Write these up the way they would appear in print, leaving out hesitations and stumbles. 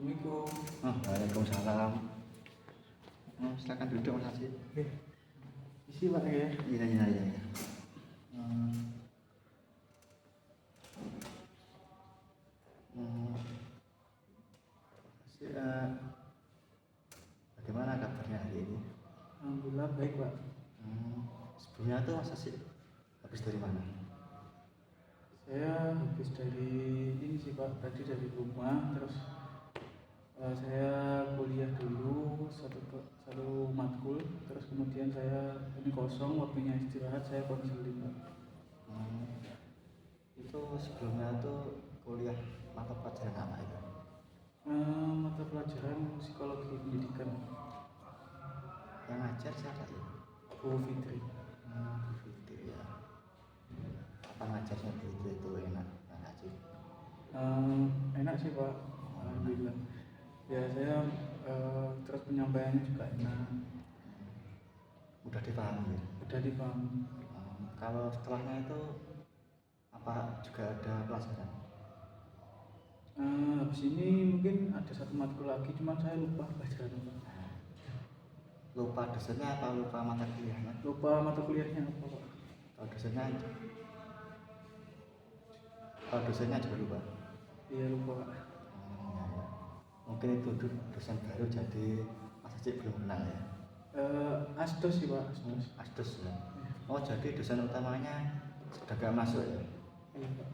Assalamualaikum. Waalaikumsalam. Silakan duduk Mas Haji. Isi Pak ya. Iya. Bagaimana kabarnya hari ini? Alhamdulillah baik Pak. Sebelumnya tuh Mas Haji habis dari mana? Saya habis dari ini sih Pak, tadi dari rumah terus saya kuliah dulu satu matkul, terus kemudian saya ini kosong, waktunya istirahat saya konseling Pak. Itu sebelumnya tuh kuliah mata pelajaran apa itu? Mata pelajaran psikologi pendidikan. Yang ngajar siapa ya? Bu Fitri. Bu Fitri ya. Apa ngajarnya Bu itu enak Mas Haji? Enak sih Pak, alhamdulillah. Ya saya terus penyampaiannya juga enak. Mudah dipahami ya? Udah dipahami. Kalau setelahnya itu apa juga ada pelajaran? Habis ini mungkin ada satu matkul lagi, cuman saya lupa pelajarannya. Lupa dosennya apa lupa mata kuliahnya? Lupa mata kuliahnya apa Pak? Kalau dosennya juga lupa. Iya lupa Pak. Ya. Mungkin itu dosen baru jadi Mas Haji belum kenal ya? Asdos sih Pak, Asdos ya. Oh jadi dosen utamanya sudah gak masuk ya? Iya Pak.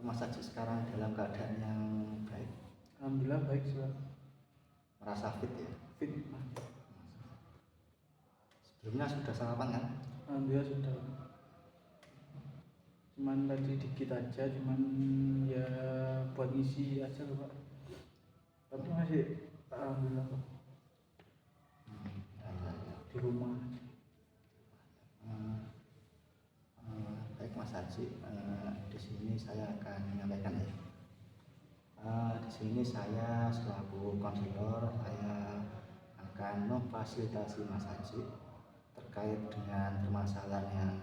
Mas Haji sekarang dalam keadaan yang baik? Alhamdulillah baik sih Pak. Merasa fit ya? Fit Pak. Sebelumnya sudah sarapan kan? Alhamdulillah sudah. Cuman tadi dikit aja, cuman ya buat ngisi aja loh Pak. Tapi masih alhamdulillah Pak. Di rumah. Baik Mas Haji, di sini saya akan menyampaikan ya. Di sini saya selaku konselor, saya akan memfasilitasi Mas Haji terkait dengan permasalahan yang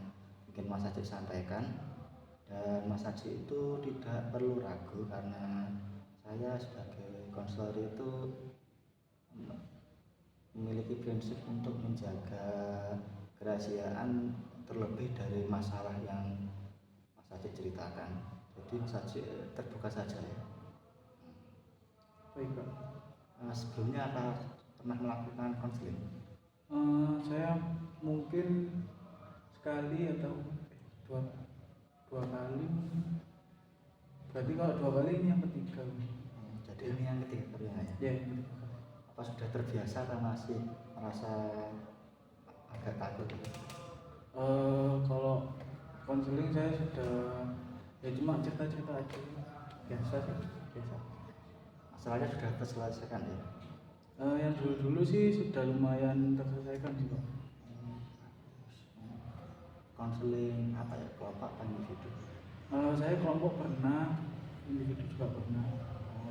mungkin Mas Haji sampaikan. Dan Mas Haji itu tidak perlu ragu karena saya sebagai konselor itu memiliki prinsip untuk menjaga kerahasiaan terlebih dari masalah yang Mas Haji ceritakan. Jadi Mas Haji terbuka saja ya. Baik Pak. Sebelumnya apa pernah melakukan konseling? Saya mungkin sekali atau dua kali. Berarti kalau 2 kali ini yang ketiga. Jadi ini yang ketiga kalinya ya? Ya yang ketiga. Apa sudah terbiasa atau masih merasa agak takut? Kalau konseling saya sudah ya cuma cerita-cerita aja, biasa sih, biasa. Masalahnya sudah terselesaikan ya? Yang dulu sih sudah lumayan terselesaikan sih Pak. Konseling apa ya, kelompok atau individu? Saya kelompok pernah, individu juga pernah.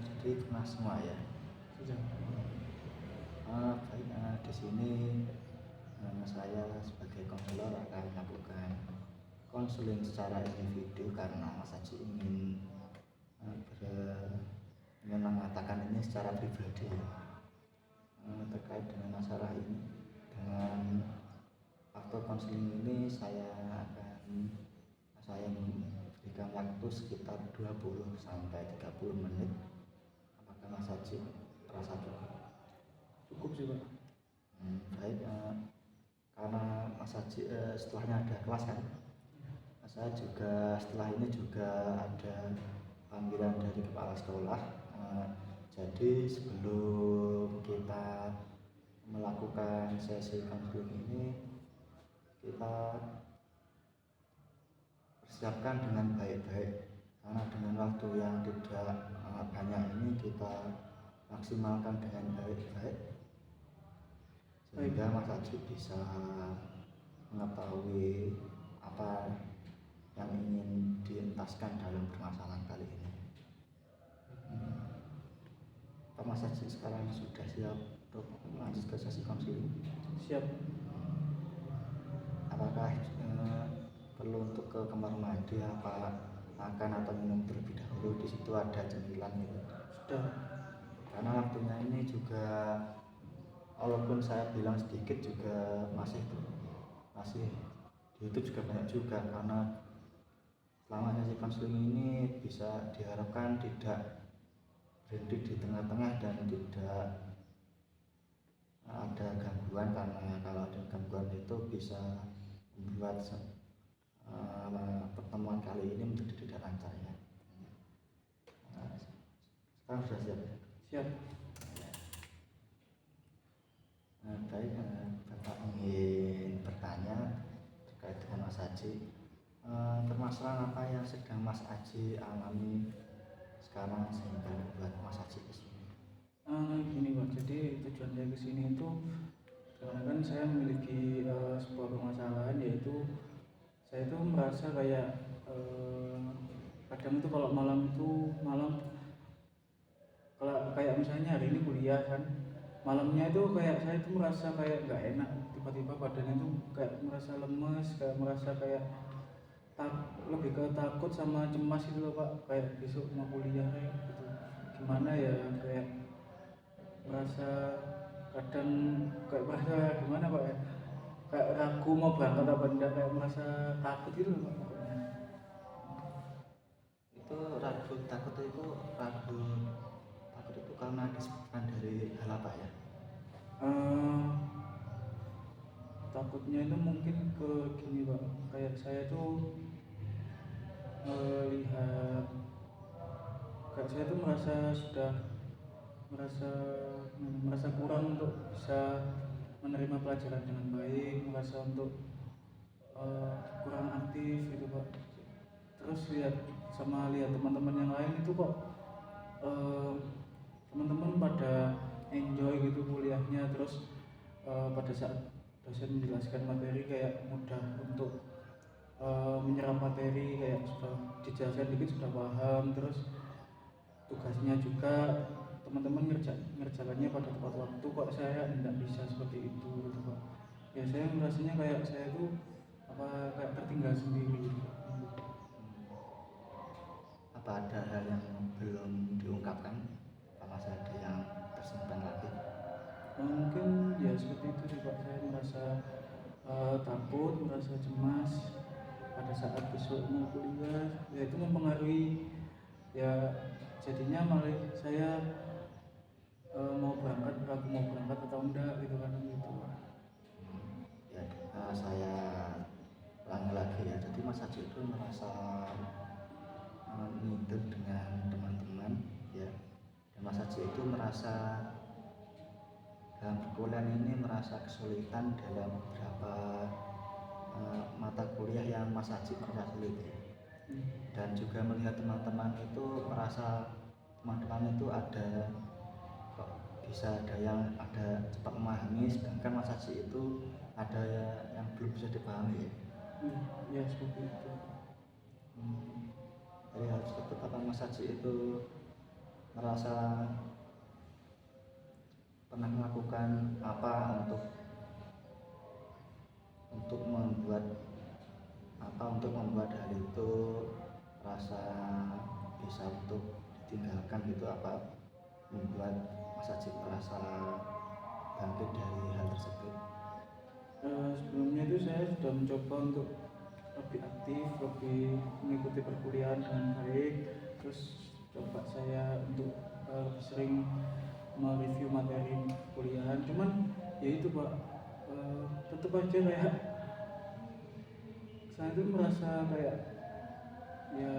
Jadi pernah semua ya? Sudah. Baik, di sini saya sebagai konselor akan melakukan konseling secara individu karena Mas Haji ingin mengatakan ini secara pribadi terkait dengan masalah ini. Dengan faktor konseling ini saya memberikan waktu sekitar 20 sampai 30 menit. Apakah Mas Haji merasa cukup? Cukup sih Pak. Baik, karena Mas Haji setelahnya ada kelas kan? Saya juga setelah ini juga ada panggilan dari kepala sekolah. Jadi sebelum kita melakukan sesi konseling ini, kita persiapkan dengan baik-baik karena dengan waktu yang tidak banyak ini kita maksimalkan dengan baik-baik sehingga Mas Haji bisa mengetahui apa yang ingin dientaskan dalam permasalahan kali ini. Pak Mas Haji sekarang sudah siap untuk lanjut ke sesi konseling? Siap. Apakah ke kamar mandi apa makan atau minum terlebih dahulu, di situ ada cemilan gitu. Sudah. Karena waktunya ini juga walaupun saya bilang sedikit juga masih itu juga banyak juga, karena selama sesi konseling ini bisa diharapkan tidak berhenti di tengah-tengah dan tidak ada gangguan, karena kalau ada gangguan itu bisa membuat pertemuan kali ini menjadi tidak lancar ya. Sekarang sudah siap ya? Siap. Baik, Bapak ingin bertanya terkait dengan Mas Haji. Permasalahan apa yang sedang Mas Haji alami sekarang sehingga membuat Mas Haji kesini? Gini Pak, jadi tujuan saya kesini itu karena kan saya memiliki sebuah permasalahan, yaitu saya itu merasa kayak kadang itu kalau malam kalau kayak misalnya hari ini kuliah kan, malamnya itu kayak saya itu merasa kayak nggak enak, tiba-tiba badan itu kayak merasa lemes, kayak merasa kayak lebih ke takut sama cemas gitu loh Pak, kayak besok mau kuliah kayak gitu, gimana ya, kayak merasa kadang kayak merasa gimana Pak ya, kayak ragu mau berangkat apa enggak, kayak merasa takut gitu loh Pak pokoknya. Itu ragu takut itu karena disebabkan dari hal apa ya? Takutnya itu mungkin ke gini Pak, kayak saya tuh melihat, kayak saya tuh merasa kurang untuk bisa menerima pelajaran dengan baik, merasa untuk kurang aktif gitu Pak. Terus lihat teman-teman yang lain itu kok teman-teman pada enjoy gitu kuliahnya, terus pada saat dosen menjelaskan materi kayak mudah untuk menyerap materi, kayak sudah dijelaskan dikit sudah paham, terus tugasnya juga teman-teman ngerjakannya pada tepat waktu, kok saya tidak bisa seperti itu gitu Pak. Ya saya merasanya kayak saya itu kayak tertinggal sendiri gitu. Apa ada hal yang belum diungkapkan, apa masih ada yang tersimpan lagi? Mungkin ya seperti itu sih Pak, saya merasa takut, merasa cemas pada saat besok mau kuliah, ya itu mempengaruhi, ya jadinya malah saya ragu mau berangkat atau enggak gitu kan gitu. Ya, saya ulangi lagi ya. Jadi Mas Haji itu merasa minder dengan teman-teman ya. Dan Mas Haji itu merasa dalam perkuliahan ini merasa kesulitan dalam beberapa mata kuliah yang Mas Haji merasa sulit ya. Dan juga melihat teman-teman itu merasa teman-teman itu ada kok bisa ada yang cepat memahami, sedangkan Mas Haji itu ada yang belum bisa dipahami ya. Ya seperti itu. Jadi harus tetap apa Mas Haji itu merasa pernah melakukan apa untuk membuat hal itu rasa bisa untuk ditinggalkan gitu, apa membuat Mas Haji merasa bangkit dari hal tersebut? Sebelumnya itu saya sudah mencoba untuk lebih aktif, lebih mengikuti perkuliahan dengan baik, terus coba saya untuk lebih sering mereview materi kuliahan, cuman ya itu Pak, tetap aja kayak saya itu merasa kayak ya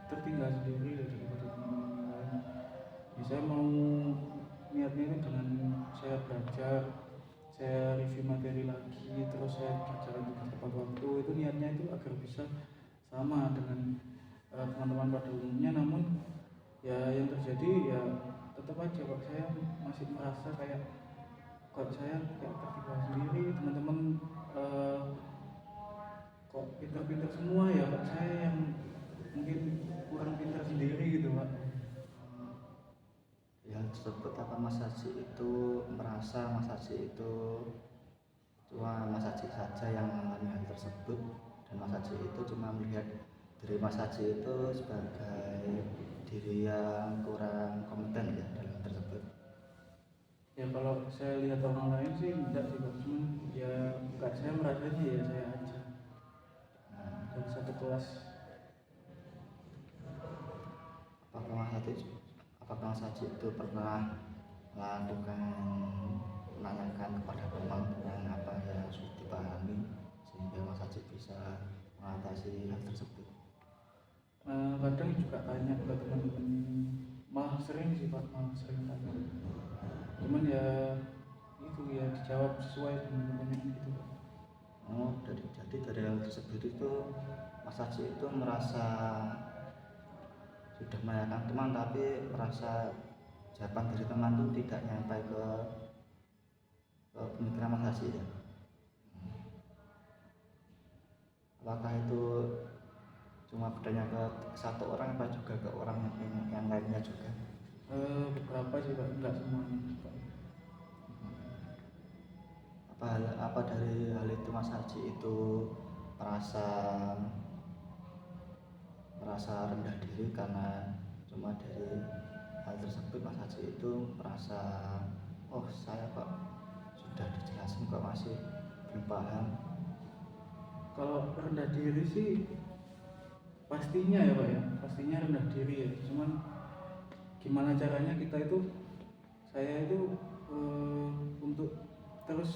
tertinggal sendiri daripada teman-teman yang lain. Ya, saya mau niatnya itu dengan saya belajar, saya review materi lagi, terus saya kerjakan tugas tepat waktu, itu niatnya itu agar bisa sama dengan teman-teman pada umumnya. Namun ya yang terjadi ya tetap aja Pak, saya masih merasa kayak kok saya kayak tertinggal sendiri, teman-teman kok pintar-pintar semua ya, kok saya yang mungkin kurang pintar sendiri gitu Pak. Ya tersebut apa Mas Haji itu merasa Mas Haji itu cuma Mas Haji saja yang mengalami hal tersebut, dan Mas Haji itu cuma melihat diri Mas Haji itu sebagai diri yang kurang kompeten ya dalam hal tersebut. Ya kalau saya lihat orang lain sih enggak sih Pak, cuman ya enggak, saya merasanya ya saya aja dari satu kelas. Apakah Mas Haji itu pernah melakukan menanyakan kepada teman tentang apa yang sudah dipahami sehingga Mas Haji bisa mengatasi hal tersebut? Kadang juga tanya ke teman-teman, malah sering sih Pak, malah sering tanya. Cuman ya itu ya dijawab sesuai dengan pertanyaan gitu Pak. Jadi dari hal tersebut itu Mas Haji itu merasa sudah menanyakan teman tapi merasa jawaban dari teman itu tidak nyampai ke pemikiran Mas Haji ya. Apakah itu cuma bertanya ke satu orang apa juga ke orang yang lainnya juga? Beberapa sih Pak, enggak semuanya Pak. Apa dari hal itu Mas Haji itu merasa rendah diri karena cuma dari hal tersebut Mas Haji itu merasa, oh saya kok sudah dijelasin kok masih belum paham? Kalau rendah diri sih pastinya ya Pak ya, pastinya rendah diri ya. Cuman gimana caranya kita itu, saya itu untuk terus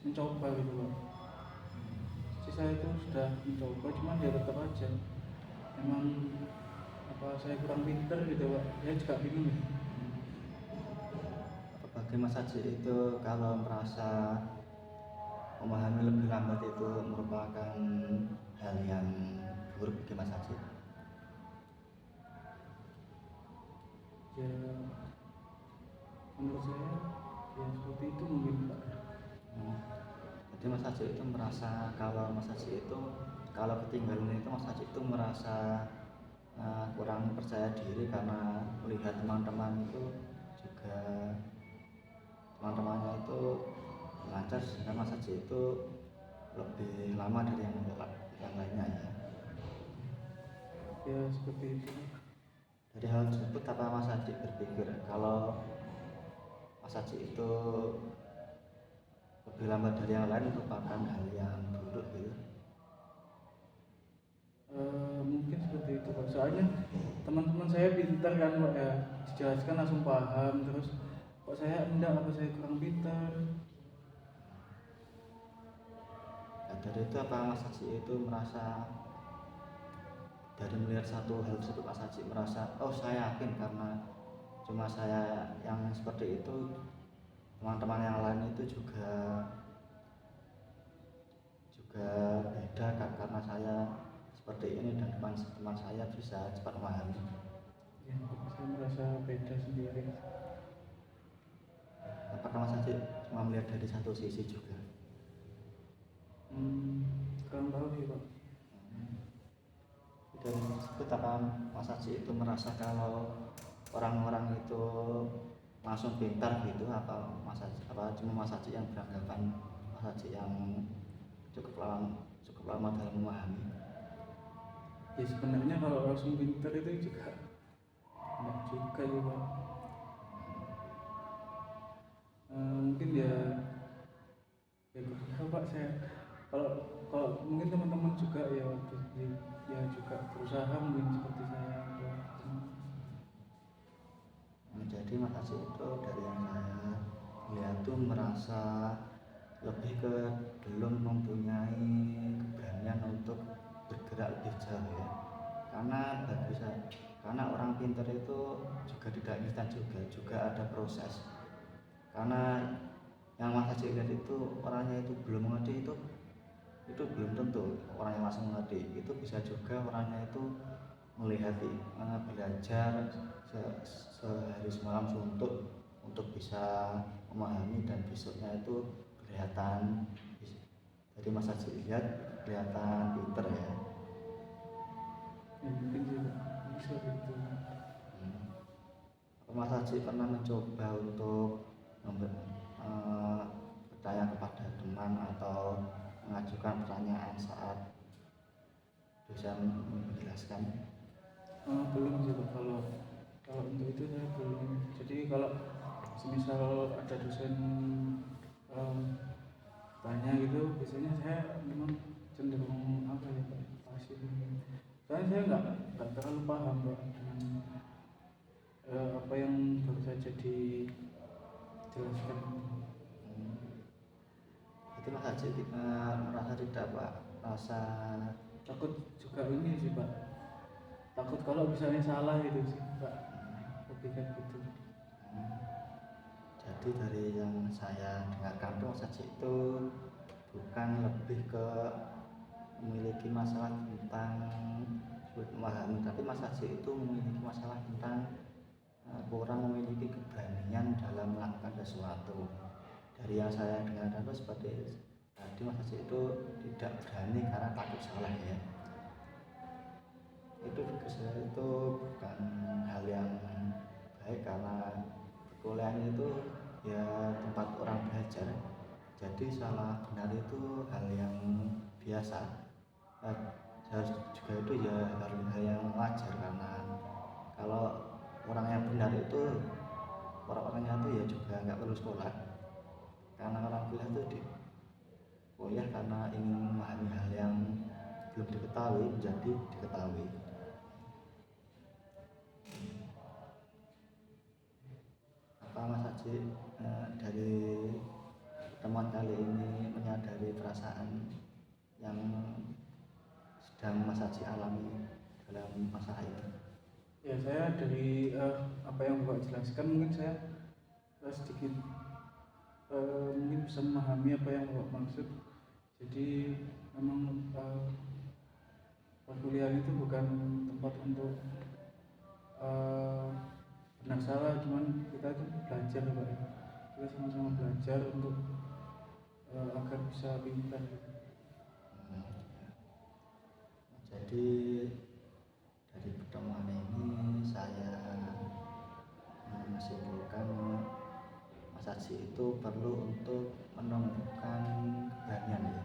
mencoba gitu Pak. Jadi saya itu sudah mencoba, cuman dia tetap aja emang apa saya kurang pinter gitu Pak. Saya juga bingung ya. Bagi Mas Haji itu kalau merasa memahami lebih lambat itu merupakan hal yang buruk bagi Mas Haji? Ya menurut saya ya seperti itu mungkin Pak. Jadi Mas Haji itu merasa kalau Mas Haji itu kalau ketinggalan itu Mas Haji itu merasa kurang percaya diri karena melihat teman-teman itu juga teman-temannya itu lancar sehingga Mas Haji itu lebih lama dari yang lainnya ya. Ya seperti itu. Dari hal tersebut apa Mas Haji berpikir kalau Mas Haji itu lebih lambat dari yang lain merupakan hal yang buruk gitu? Mungkin seperti itu Pak. Soalnya teman-teman saya pintar kan Pak ya, dijelaskan langsung paham. Terus kok saya enggak, apa saya kurang pintar? Nah, dari itu apa Mas Haji itu merasa dari melihat satu hal tersebut Mas Haji merasa, oh saya yakin karena cuma saya yang seperti itu, teman-teman yang lain itu juga beda kan, karena saya seperti ini dan teman-teman saya bisa cepat memahami. Ya, saya merasa beda sendiri. Apakah Mas Haji cuma melihat dari satu sisi juga? Kurang tahu sih Pak. Dari tersebut apa Mas Haji itu merasa kalau orang-orang itu langsung pintar gitu, apa cuma Mas Haji yang beranggapan Mas Haji yang cukup lama dalam memahami? Ya sebenarnya kalau langsung pintar itu juga enggak juga ya Pak. Mungkin ya kurang tahu Pak saya. Kalau mungkin teman-teman juga ya juga berusaha mungkin seperti saya. Jadi Mas Haji itu dari yang saya lihat tuh merasa lebih ke belum mempunyai keberanian untuk bergerak lebih jauh ya. Karena orang pintar itu juga tidak instan juga ada proses. Karena yang Mas Haji lihat itu orangnya itu belum mengerti itu belum tentu orang yang langsung mengerti. Itu bisa juga orangnya itu melihat belajar sehari semalam suntuk untuk bisa memahami dan besoknya itu kelihatan, jadi Mas Haji lihat kelihatan pinter ya. Mungkin juga bisa gitu. Mas Haji pernah mencoba untuk bertanya kepada teman atau mengajukan pertanyaan saat dosen menjelaskan? Belum sih Pak, kalau untuk itu saya belum. Jadi kalau semisal ada dosen tanya gitu, biasanya saya memang cenderung apa ya Pak, pasif. Soalnya saya nggak terlalu paham Pak dengan apa yang baru saja dijelaskan. Itu Mas Haji merasa tidak Pak, merasa Takut juga ini sih Pak, takut kalau misalnya salah gitu sih Pak, lebih kayak gitu. Jadi dari yang saya dengarkan tuh Mas Haji itu bukan lebih ke memiliki masalah tentang sulit memahami, tapi Mas Haji itu memiliki masalah tentang kurang memiliki keberanian dalam melakukan sesuatu. Dari yang saya dengarkan itu seperti tadi Mas Haji itu tidak berani karena takut salah ya. Itu bagi saya itu bukan hal yang baik, karena perkuliahan itu ya tempat orang belajar. Jadi salah benar itu hal yang biasa. Juga itu ya hal yang wajar, karena kalau orang yang benar itu orang-orangnya itu ya juga nggak perlu sekolah, karena orang kuliah itu di kuliah karena ingin memahami hal yang belum diketahui menjadi diketahui. Apa Mas Haji dari pertemuan kali ini menyadari perasaan yang sedang Mas Haji alami dalam masalah itu? Ya saya dari apa yang Bapak jelaskan, mungkin saya sedikit mungkin bisa memahami apa yang Bapak maksud. Jadi memang perkuliahan itu bukan tempat untuk benar salah, cuman kita itu belajar Pak ya. Kita sama-sama belajar untuk agar bisa pintar gitu. Jadi dari pertemuan ini saya menyimpulkan Mas Haji itu perlu untuk menumbuhkan keberanian ya.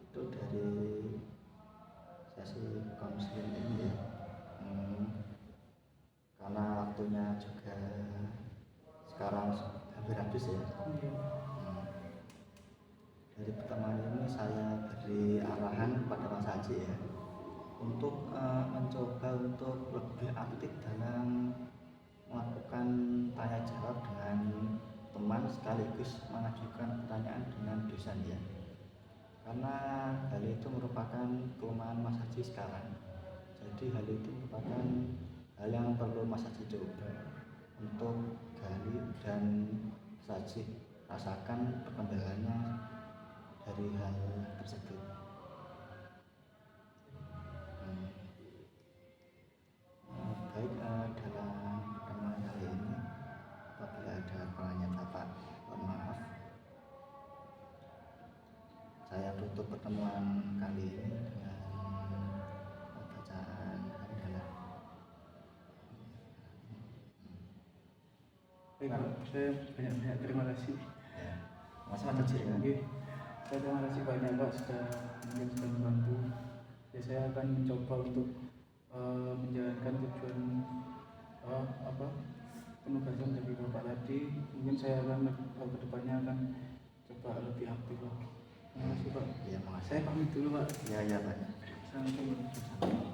Itu dari sesi konseling ini ya. Karena waktunya juga sekarang hampir habis ya. Dari pertemuan ini saya beri arahan kepada Mas Haji ya, untuk mencoba untuk lebih aktif dalam melakukan tanya jawab dengan teman, sekaligus mengajukan pertanyaan dengan dosen ya. Karena hal itu merupakan kelemahan Mas Haji sekarang. Jadi hal itu merupakan hal yang perlu Mas Haji coba untuk gali dan Mas Haji rasakan perkembangannya dari hal tersebut. Baik, dalam pertemuan kali ini apabila ada kurangnya Bapak, mohon maaf. Saya tutup pertemuan kali ini dengan bacaan hamdalah. Baik, saya banyak-banyak terima kasih. Ya, Mas Haji ya. Saya terima kasih banyak Pak, mungkin sudah membantu. Ya, saya akan mencoba untuk menjalankan tujuan penugasan dari Bapak tadi. Mungkin saya akan kedepannya akan coba lebih aktif lagi. Terima kasih Pak. Ya, makasih. Saya pamit dulu Pak. Ya, Pak. Assalamualaikum.